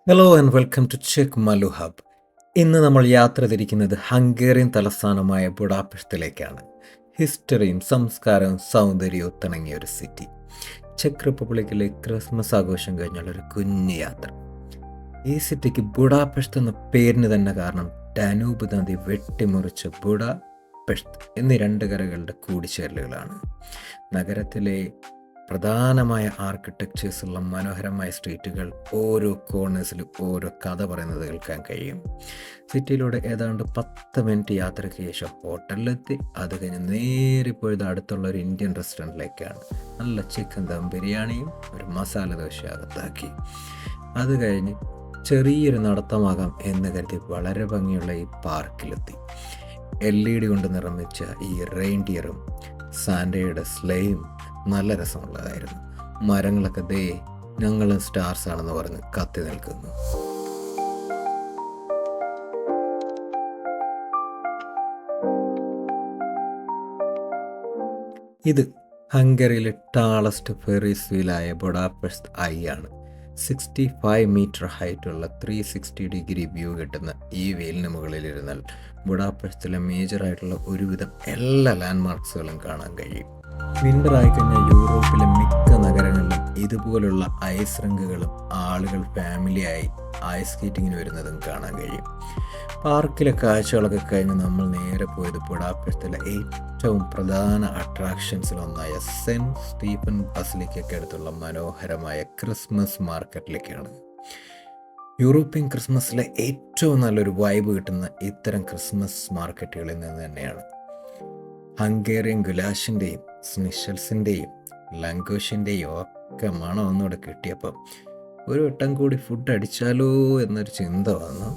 Hello and welcome to check Malu hub. ഇന്ന് നമ്മൾ യാത്ര തിരിക്കുന്നത് ഹംഗേറിയൻ തലസ്ഥാനമായ ബുഡാപെസ്റ്റിലേക്കാണ്. ഹിസ്റ്ററിയും സംസ്കാരവും സൗന്ദര്യവും തിണങ്ങിയ ഒരു സിറ്റി. ചെക്ക് റിപ്പബ്ലിക്കിലെ ക്രിസ്മസ് ആഘോഷം കഴിഞ്ഞുള്ളൊരു കുഞ്ഞു യാത്ര. ഈ സിറ്റിക്ക് ബുഡാപെസ്റ്റ് എന്ന പേരിന് തന്നെ കാരണം ഡാനൂബ് നദി വെട്ടിമുറിച്ച് ബുഡാപെസ്റ്റ് എന്നീ രണ്ട് കരകളുടെ കൂടിച്ചേരലുകളാണ്. നഗരത്തിലെ പ്രധാനമായ ആർക്കിടെക്ചേഴ്സുള്ള മനോഹരമായ സ്ട്രീറ്റുകൾ ഓരോ കോർണേഴ്സിലും ഓരോ കഥ പറയുന്നത് കേൾക്കാൻ കഴിയും. സിറ്റിയിലൂടെ ഏതാണ്ട് 10 മിനിറ്റ് യാത്രയ്ക്ക് ശേഷം ഹോട്ടലിലെത്തി. അത് കഴിഞ്ഞ് നേരെ പോയത് അടുത്തുള്ള ഒരു ഇന്ത്യൻ റെസ്റ്റോറൻറ്റിലേക്കാണ്. നല്ല ചിക്കൻ ദം ബിരിയാണിയും ഒരു മസാല ദോശ അകത്താക്കി. അത് കഴിഞ്ഞ് ചെറിയൊരു നടത്തമാകാം എന്ന് കരുതി വളരെ ഭംഗിയുള്ള ഈ പാർക്കിലെത്തി. LED കൊണ്ട് നിർമ്മിച്ച ഈ റെയിൻഡിയറും സാന്റയുടെ സ്ലേയും നല്ല രസമുള്ളതായിരുന്നു. മരങ്ങളൊക്കെ ദേ ഞങ്ങളും സ്റ്റാർസ് ആണെന്ന് പറഞ്ഞ് കത്തി നിൽക്കുന്നു. ഇത് ഹംഗറിയിലെ ടാളസ്റ്റ് ഫെറീസ് വീലായ ബുഡാപെസ്റ്റ് ഐ ആണ്. 65 മീറ്റർ ഹൈറ്റുള്ള 360 ഡിഗ്രി വ്യൂ കിട്ടുന്ന ഈ വീലിന് മുകളിലിരുന്നാൽ ബുഡാപെസ്റ്റിലെ മേജറായിട്ടുള്ള ഒരുവിധം എല്ലാ ലാൻഡ്മാർക്സുകളും കാണാൻ കഴിയും. വിൻ്റർ ആയിക്കഴിഞ്ഞാൽ യൂറോപ്പിലെ മിക്ക നഗരങ്ങളിലും ഇതുപോലുള്ള ഐസ് റിങ്കുകളും ആളുകൾ ഫാമിലിയായി ഐസ് സ്കേറ്റിങ്ങിന് വരുന്നതും കാണാൻ കഴിയും. പാർക്കിലെ കാഴ്ചകളൊക്കെ കഴിഞ്ഞ് നമ്മൾ നേരെ പോയത് ബുഡാപെസ്റ്റിലെ ഏറ്റവും പ്രധാന അട്രാക്ഷൻസിലൊന്നായ സെൻറ്റ് സ്റ്റീഫൻ ബസിലിക്കയ്ക്ക് അടുത്തുള്ള മനോഹരമായ ക്രിസ്മസ് മാർക്കറ്റിലേക്കാണ്. യൂറോപ്യൻ ക്രിസ്മസിലെ ഏറ്റവും നല്ലൊരു വൈബ് കിട്ടുന്ന ഇത്തരം ക്രിസ്മസ് മാർക്കറ്റുകളിൽ നിന്ന് തന്നെയാണ്. ഹംഗേറിയൻ ഗുലാഷിൻ്റെയും സ്നിഷൽസിൻ്റെയും ലങ്കോഷിൻ്റെയും ഒക്കെ മണം ഒന്നുകൂടെ കിട്ടിയപ്പം ഒരു വട്ടം കൂടി ഫുഡ് അടിച്ചാലോ എന്നൊരു ചിന്ത വന്നു.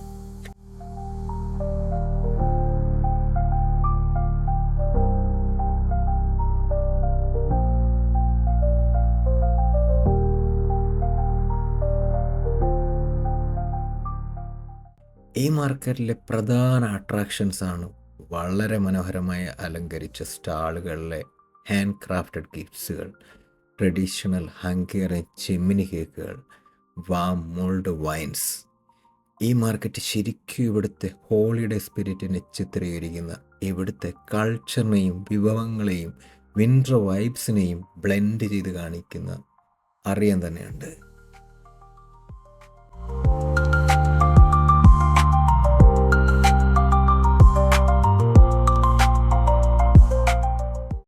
ഈ മാർക്കറ്റിലെ പ്രധാന അട്രാക്ഷൻസാണ് വളരെ മനോഹരമായി അലങ്കരിച്ച സ്റ്റാളുകളിലെ ഹാൻഡ് ക്രാഫ്റ്റഡ് ഗിഫ്റ്റ്സുകൾ, ട്രഡീഷണൽ ഹംഗേറിയൻ ചെമ്മിനി കേക്കുകൾ, വാം മോൾഡ് വൈൻസ്. ഈ മാർക്കറ്റ് ശരിക്കും ഇവിടുത്തെ ഹോളിഡേ സ്പിരിറ്റിനെ ചിത്രീകരിക്കുന്ന, ഇവിടുത്തെ കൾച്ചറിനെയും വിഭവങ്ങളെയും വിൻ്റർ വൈബ്സിനെയും ബ്ലെൻഡ് ചെയ്ത് കാണിക്കുന്ന അറിയാൻ തന്നെയുണ്ട്.